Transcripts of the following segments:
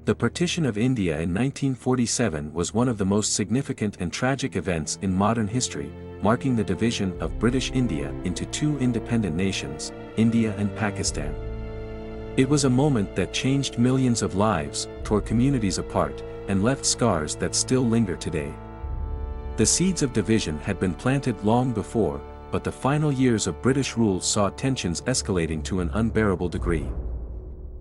The Partition of India in 1947 was one of the most significant and tragic events in modern history, marking the division of British India into two independent nations, India and Pakistan. It was a moment that changed millions of lives, tore communities apart, and left scars that still linger today. The seeds of division had been planted long before, but the final years of British rule saw tensions escalating to an unbearable degree.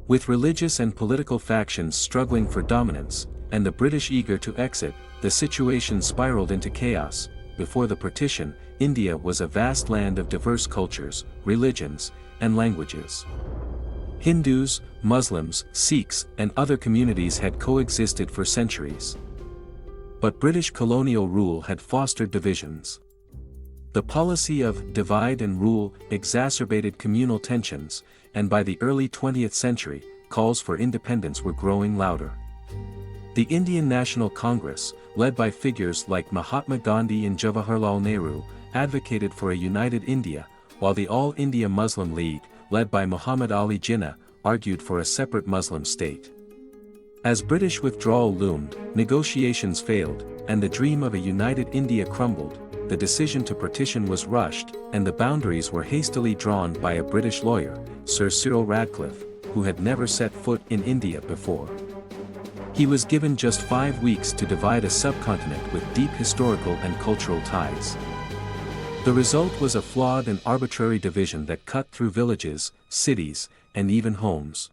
With religious and political factions struggling for dominance, and the British eager to exit, the situation spiraled into chaos. Before the partition, India was a vast land of diverse cultures, religions, and languages. Hindus, Muslims, Sikhs, and other communities had coexisted for centuries. But British colonial rule had fostered divisions. The policy of divide and rule exacerbated communal tensions, and by the early 20th century, calls for independence were growing louder. The Indian National Congress, led by figures like Mahatma Gandhi and Jawaharlal Nehru, advocated for a united India, while the All India Muslim League, led by Muhammad Ali Jinnah, argued for a separate Muslim state. As British withdrawal loomed, negotiations failed, and the dream of a united India crumbled. The decision to partition was rushed, and the boundaries were hastily drawn by a British lawyer, Sir Cyril Radcliffe, who had never set foot in India before. He was given just 5 weeks to divide a subcontinent with deep historical and cultural ties. The result was a flawed and arbitrary division that cut through villages, cities, and even homes.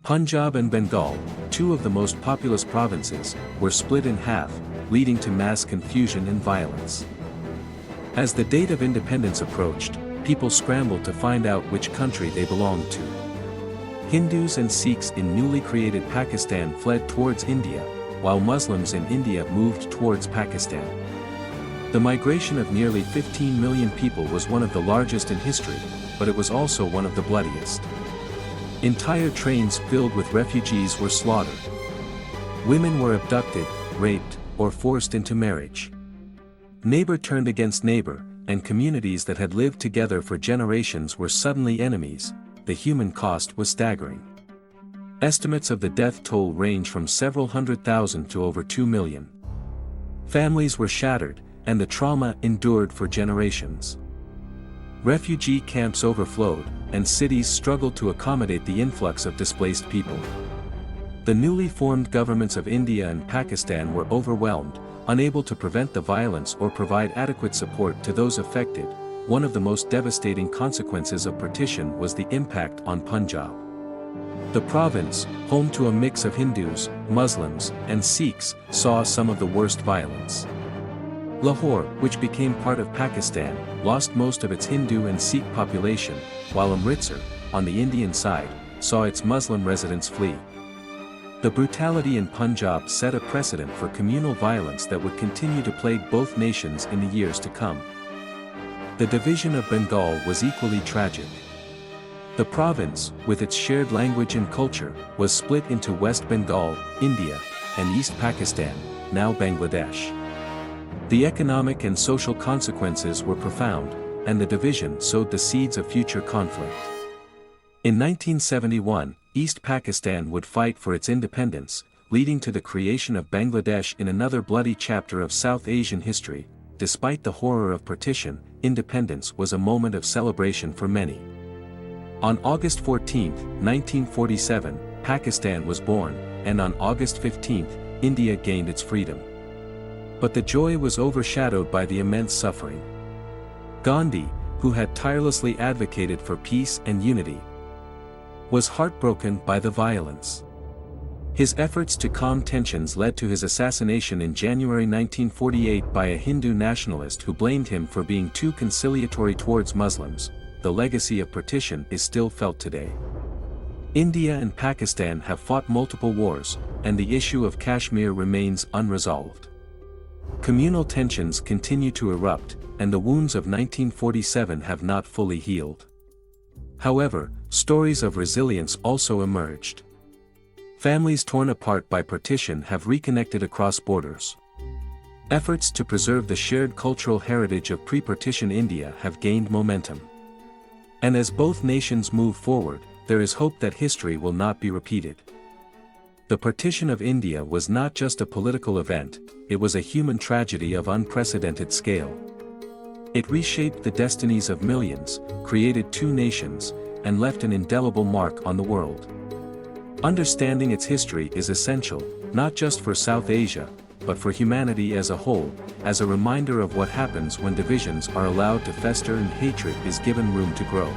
Punjab and Bengal, two of the most populous provinces, were split in half, leading to mass confusion and violence. As the date of independence approached, people scrambled to find out which country they belonged to. Hindus and Sikhs in newly created Pakistan fled towards India, while Muslims in India moved towards Pakistan. The migration of nearly 15 million people was one of the largest in history, but it was also one of the bloodiest. Entire trains filled with refugees were slaughtered. Women were abducted, raped, or forced into marriage. Neighbor turned against neighbor, and communities that had lived together for generations were suddenly enemies. The human cost was staggering. Estimates of the death toll range from several 100,000 to over 2 million. Families were shattered, and the trauma endured for generations. Refugee camps overflowed, and cities struggled to accommodate the influx of displaced people. The newly formed governments of India and Pakistan were overwhelmed, unable to prevent the violence or provide adequate support to those affected. One of the most devastating consequences of partition was the impact on Punjab. The province, home to a mix of Hindus, Muslims, and Sikhs, saw some of the worst violence. Lahore, which became part of Pakistan, lost most of its Hindu and Sikh population, while Amritsar, on the Indian side, saw its Muslim residents flee. The brutality in Punjab set a precedent for communal violence that would continue to plague both nations in the years to come. The division of Bengal was equally tragic. The province, with its shared language and culture, was split into West Bengal, India, and East Pakistan, now Bangladesh. The economic and social consequences were profound, and the division sowed the seeds of future conflict. In 1971, East Pakistan would fight for its independence, leading to the creation of Bangladesh in another bloody chapter of South Asian history. Despite the horror of partition, independence was a moment of celebration for many. On August 14, 1947, Pakistan was born, and on August 15, India gained its freedom. But the joy was overshadowed by the immense suffering. Gandhi, who had tirelessly advocated for peace and unity, was heartbroken by the violence. His efforts to calm tensions led to his assassination in January 1948 by a Hindu nationalist who blamed him for being too conciliatory towards Muslims. The legacy of partition is still felt today. India and Pakistan have fought multiple wars, and the issue of Kashmir remains unresolved. Communal tensions continue to erupt, and the wounds of 1947 have not fully healed. However, stories of resilience also emerged. Families torn apart by partition have reconnected across borders. Efforts to preserve the shared cultural heritage of pre-partition India have gained momentum. And as both nations move forward, there is hope that history will not be repeated. The Partition of India was not just a political event, it was a human tragedy of unprecedented scale. It reshaped the destinies of millions, created two nations, and left an indelible mark on the world. Understanding its history is essential, not just for South Asia, but for humanity as a whole, as a reminder of what happens when divisions are allowed to fester and hatred is given room to grow.